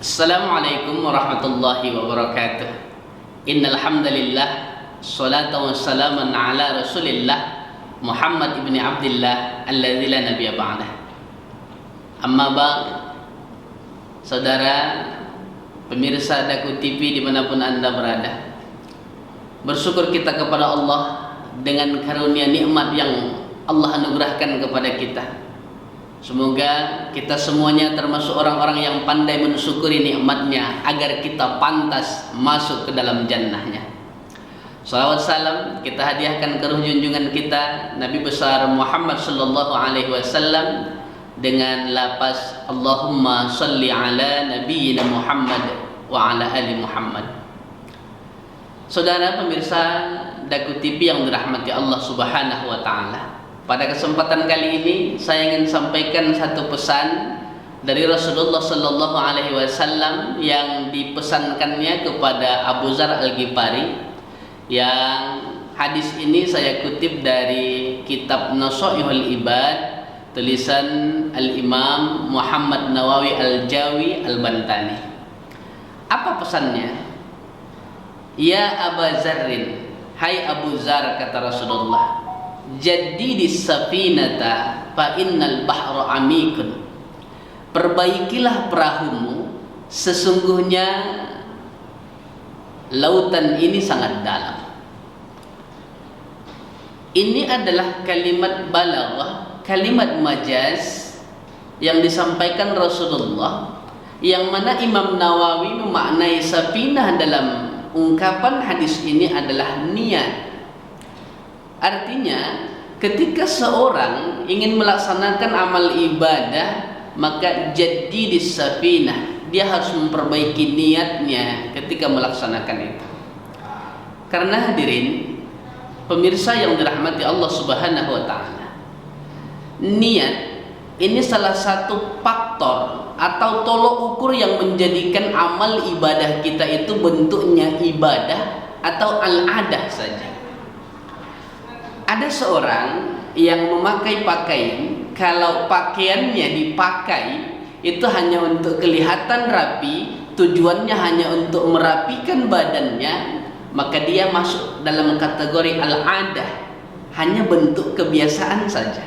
Assalamualaikum warahmatullahi wabarakatuh. Innal hamdalillah sholatan wassalaman ala Rasulillah Muhammad ibni Abdillah alladzi la nabiyya ba'dah. Amma ba'd. Saudara pemirsa Daku TV dimanapun Anda berada, bersyukur kita kepada Allah dengan karunia nikmat yang Allah anugerahkan kepada kita. Semoga kita semuanya termasuk orang-orang yang pandai mensyukuri nikmatnya agar kita pantas masuk ke dalam jannahnya. Salawat salam kita hadiahkan ke ruh junjungan kita Nabi besar Muhammad sallallahu alaihi wasallam dengan lafaz Allahumma shalli ala nabiyyina Muhammad wa ala ali Muhammad. Saudara pemirsa Daku TV yang dirahmati Allah Subhanahu wa taala, pada kesempatan kali ini saya ingin sampaikan satu pesan dari Rasulullah sallallahu alaihi wasallam yang dipesankannya kepada Abu Dzar Al-Ghifari, yang hadis ini saya kutip dari kitab Nashaihul Ibad tulisan Al-Imam Muhammad Nawawi Al-Jawi Al-Bantani. Apa pesannya? Ya Abu Dzarrin, hai Abu Dzar, kata Rasulullah, jadidis safinata fa innal bahra amikun. Perbaikilah perahumu, sesungguhnya lautan ini sangat dalam. Ini adalah kalimat balaghah, kalimat majaz yang disampaikan Rasulullah, yang mana Imam Nawawi memaknai safinah dalam ungkapan hadis ini adalah niat. Artinya ketika seorang ingin melaksanakan amal ibadah, maka jadidis safinah, dia harus memperbaiki niatnya ketika melaksanakan itu. Karena hadirin pemirsa yang dirahmati Allah Subhanahu wa taala, niat ini salah satu faktor atau tolok ukur yang menjadikan amal ibadah kita itu bentuknya ibadah atau al-adah saja. Ada seorang yang memakai pakaian, kalau pakaiannya dipakai itu hanya untuk kelihatan rapi, tujuannya hanya untuk merapikan badannya, maka dia masuk dalam kategori al-adah, hanya bentuk kebiasaan saja.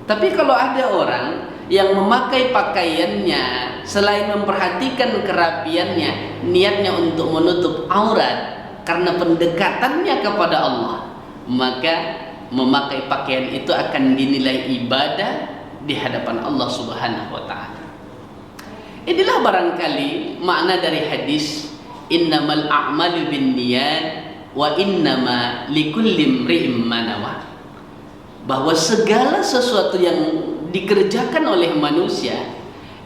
Tapi kalau ada orang yang memakai pakaiannya selain memperhatikan kerapiannya, niatnya untuk menutup aurat karena pendekatannya kepada Allah, maka memakai pakaian itu akan dinilai ibadah di hadapan Allah Subhanahu wa taala. Inilah barangkali makna dari hadis innamal a'malu binniyat wa innama likulli imri'in ma nawa. Bahwa segala sesuatu yang dikerjakan oleh manusia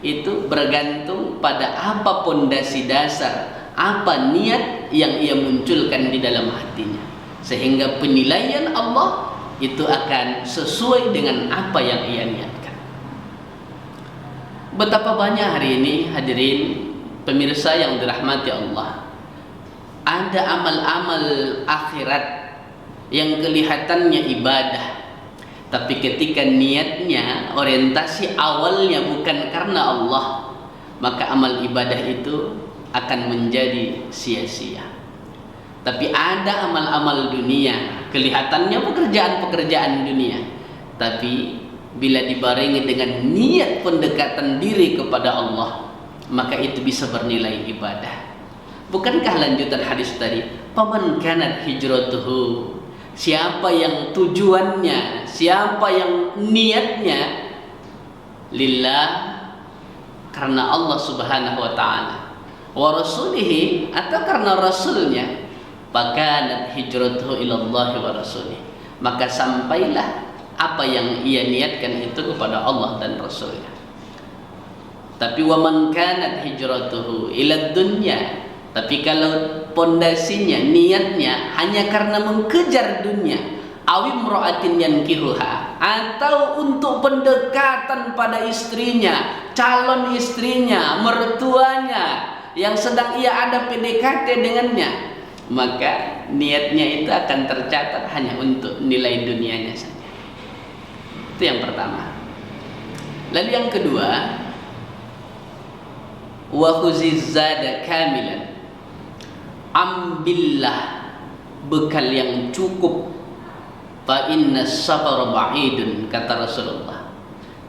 itu bergantung pada apa pondasi dasar, apa niat yang ia munculkan di dalam hatinya, sehingga penilaian Allah itu akan sesuai dengan apa yang ia niatkan. Betapa banyak hari ini hadirin pemirsa yang dirahmati Allah, ada amal-amal akhirat yang kelihatannya ibadah, tapi ketika niatnya, orientasi awalnya bukan karena Allah, maka amal ibadah itu akan menjadi sia-sia. Tapi ada amal-amal dunia, kelihatannya pekerjaan-pekerjaan dunia, tapi bila dibarengi dengan niat pendekatan diri kepada Allah, maka itu bisa bernilai ibadah. Bukankah lanjutan hadis tadi, faman kanat hijratuhu, siapa yang tujuannya, siapa yang niatnya lillah, karena Allah Subhanahu wa taala, wa rasulihi, atau karena rasulnya, fakanat hijratuhu ilallahi wa rasulih, maka sampailah apa yang ia niatkan itu kepada Allah dan Rasulnya. Tapi wa man kanat hijratuhu ila dunya, tapi kalau pondasinya, niatnya hanya karena mengejar dunia, awim ro'atin yankihuha, atau untuk pendekatan pada istrinya, calon istrinya, mertuanya yang sedang ia ada PDKT dengannya, maka niatnya itu akan tercatat hanya untuk nilai dunianya saja. Itu yang pertama. Lalu yang kedua, wa khuziz zada kamilan. Ambillah bekal yang cukup, fa inna safara ba'idun, kata Rasulullah,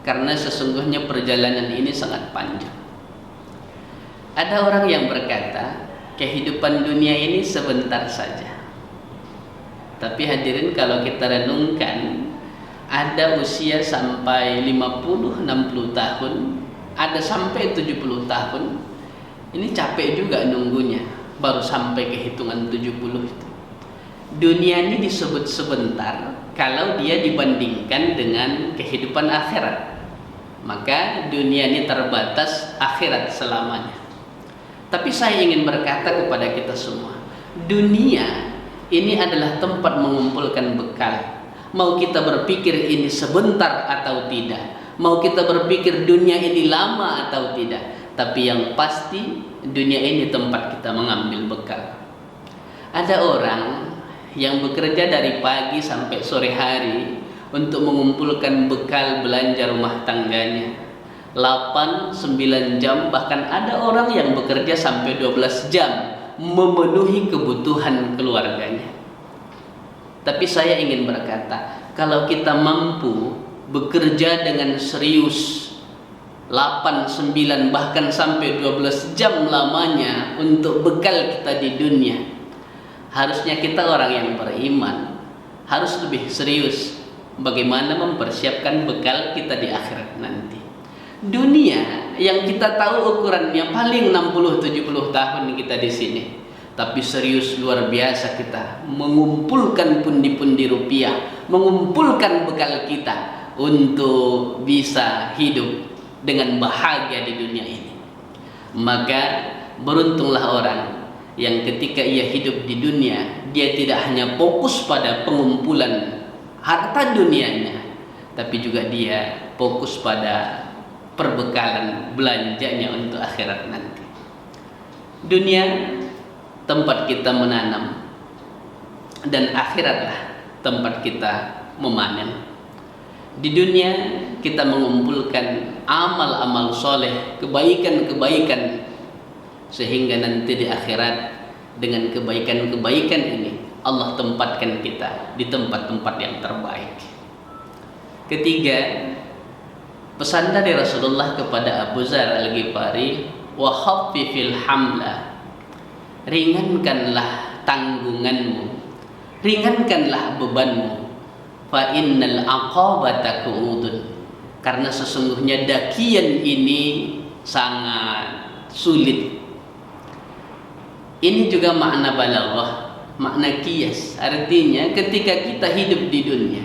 karena sesungguhnya perjalanan ini sangat panjang. Ada orang yang berkata kehidupan dunia ini sebentar saja. Tapi hadirin, kalau kita renungkan, ada usia sampai 50-60 tahun, ada sampai 70 tahun. Ini capek juga nunggunya, baru sampai ke hitungan 70 itu. Dunia ini disebut sebentar kalau dia dibandingkan dengan kehidupan akhirat. Maka dunia ini terbatas, akhirat selamanya. Tapi saya ingin berkata kepada kita semua, dunia ini adalah tempat mengumpulkan bekal. Mau kita berpikir ini sebentar atau tidak, mau kita berpikir dunia ini lama atau tidak, tapi yang pasti dunia ini tempat kita mengambil bekal. Ada orang yang bekerja dari pagi sampai sore hari untuk mengumpulkan bekal belanja rumah tangganya, 8-9 jam, bahkan ada orang yang bekerja sampai 12 jam memenuhi kebutuhan keluarganya. Tapi saya ingin berkata, kalau kita mampu bekerja dengan serius 8-9 bahkan sampai 12 jam lamanya untuk bekal kita di dunia, harusnya kita orang yang beriman harus lebih serius bagaimana mempersiapkan bekal kita di akhirat nanti. Dunia yang kita tahu ukurannya paling 60-70 tahun kita di sini, tapi serius luar biasa kita mengumpulkan pundi-pundi rupiah, mengumpulkan bekal kita untuk bisa hidup dengan bahagia di dunia ini. Maka beruntunglah orang yang ketika ia hidup di dunia, dia tidak hanya fokus pada pengumpulan harta dunianya, tapi juga dia fokus pada perbekalan belanjanya untuk akhirat nanti. Dunia tempat kita menanam, dan akhiratlah tempat kita memanen. Di dunia kita mengumpulkan amal-amal soleh, kebaikan-kebaikan, sehingga nanti di akhirat dengan kebaikan-kebaikan ini Allah tempatkan kita di tempat-tempat yang terbaik. Ketiga, pesan dari Rasulullah kepada Abu Dzar Al-Ghifari, wa khaffifil hamla, ringankanlah tanggunganmu, ringankanlah bebanmu, fa innal aqabata qu'udun, karena sesungguhnya dakian ini sangat sulit. Ini juga makna balaghah, makna qiyas. Artinya ketika kita hidup di dunia,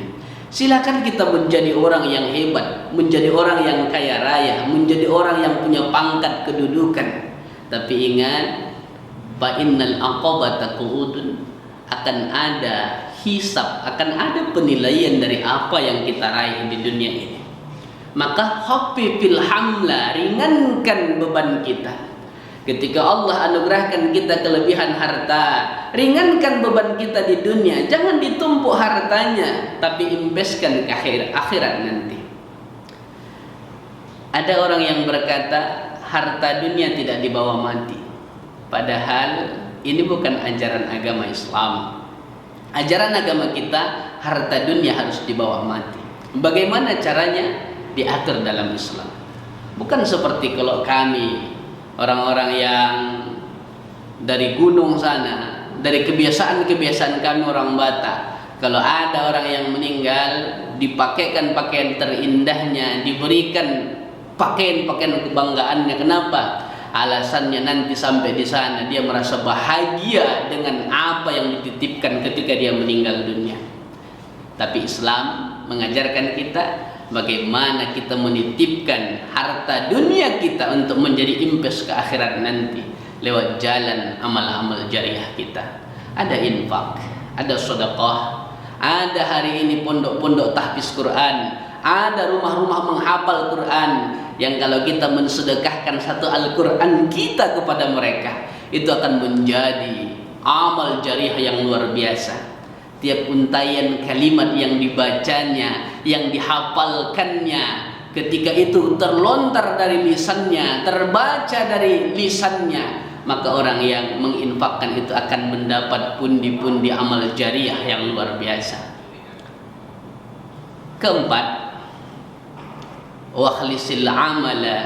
silakan kita menjadi orang yang hebat, menjadi orang yang kaya raya, menjadi orang yang punya pangkat kedudukan. Tapi ingat, fa innal aqabata qu'udun, akan ada hisab, akan ada penilaian dari apa yang kita raih di dunia ini. Maka khaffifil hamla, ringankan beban kita. Ketika Allah anugerahkan kita kelebihan harta, ringankan beban kita di dunia. Jangan ditumpuk hartanya, tapi investkan ke akhirat nanti. Ada orang yang berkata harta dunia tidak dibawa mati. Padahal ini bukan ajaran agama Islam. Ajaran agama kita, harta dunia harus dibawa mati. Bagaimana caranya? Diatur dalam Islam. Bukan seperti kalau kami, orang-orang yang dari gunung sana, dari kebiasaan-kebiasaan kami orang Batak, kalau ada orang yang meninggal, dipakaikan pakaian terindahnya, diberikan pakaian-pakaian kebanggaannya. Kenapa? Alasannya nanti sampai di sana dia merasa bahagia dengan apa yang dititipkan ketika dia meninggal dunia. Tapi Islam mengajarkan kita bagaimana kita menitipkan harta dunia kita untuk menjadi invest ke akhirat nanti lewat jalan amal-amal jariah kita. Ada infak, ada sedekah, ada hari ini pondok-pondok tahfiz Quran, ada rumah-rumah menghafal Quran, yang kalau kita mensedekahkan satu Al-Quran kita kepada mereka, itu akan menjadi amal jariah yang luar biasa. Tiap untaian kalimat yang dibacanya, yang dihafalkannya, ketika itu terlontar dari lisannya, terbaca dari lisannya, maka orang yang menginfakkan itu akan mendapat pundi-pundi amal jariah yang luar biasa. Keempat, wakhlisil amala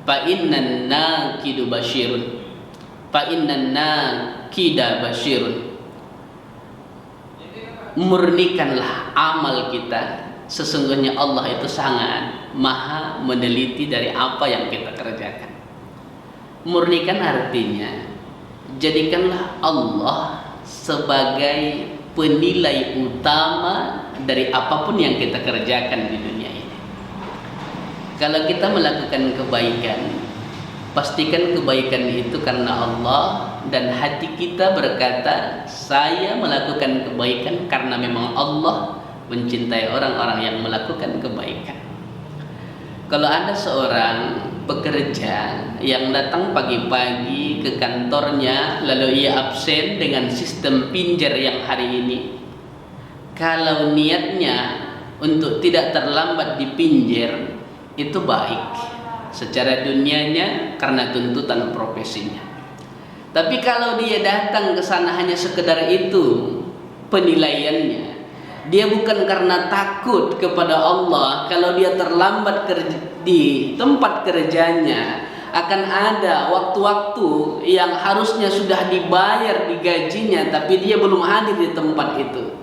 fa innan nakidu basyirun, fa innan nakida basyirun. Murnikanlah amal kita, sesungguhnya Allah itu sangat maha meneliti dari apa yang kita kerjakan. Murnikan artinya jadikanlah Allah sebagai penilai utama dari apapun yang kita kerjakan di dunia ini. Kalau kita melakukan kebaikan, pastikan kebaikan itu karena Allah, dan hati kita berkata, saya melakukan kebaikan karena memang Allah mencintai orang-orang yang melakukan kebaikan. Kalau ada seorang pekerja yang datang pagi-pagi ke kantornya lalu ia absen dengan sistem pinjer yang hari ini, kalau niatnya untuk tidak terlambat dipinjer, itu baik secara dunianya karena tuntutan profesinya. Tapi kalau dia datang ke sana hanya sekedar itu penilaiannya, dia bukan karena takut kepada Allah, kalau dia terlambat di tempat kerjanya akan ada waktu-waktu yang harusnya sudah dibayar di gajinya tapi dia belum hadir di tempat itu,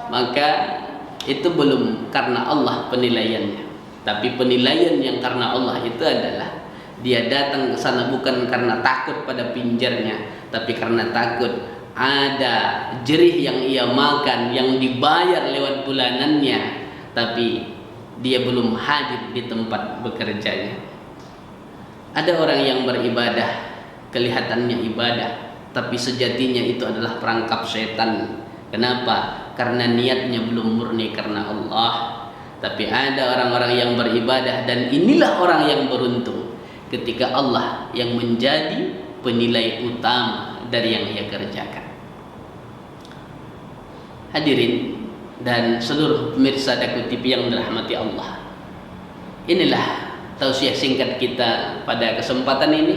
maka itu belum karena Allah penilaiannya. Tapi penilaian yang karena Allah itu adalah dia datang ke sana bukan karena takut pada pinjarnya, tapi karena takut ada jerih yang ia makan yang dibayar lewat bulanannya, tapi dia belum hadir di tempat bekerjanya. Ada orang yang beribadah, kelihatannya ibadah, tapi sejatinya itu adalah perangkap setan. Kenapa? Karena niatnya belum murni karena Allah. Tapi ada orang-orang yang beribadah, dan inilah orang yang beruntung ketika Allah yang menjadi penilai utama dari yang ia kerjakan. Hadirin dan seluruh pemirsa Daku TV yang dirahmati Allah, inilah tausiah singkat kita pada kesempatan ini.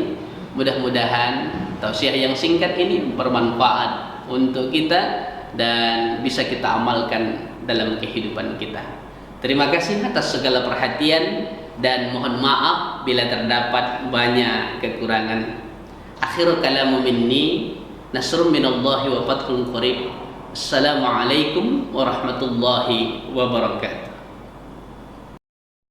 Mudah-mudahan tausiah yang singkat ini bermanfaat untuk kita dan bisa kita amalkan dalam kehidupan kita. Terima kasih atas segala perhatian dan mohon maaf bila terdapat banyak kekurangan. Akhirul kalamu minni, nasrun minallahi wa fathun qarib. Assalamualaikum warahmatullahi wabarakatuh.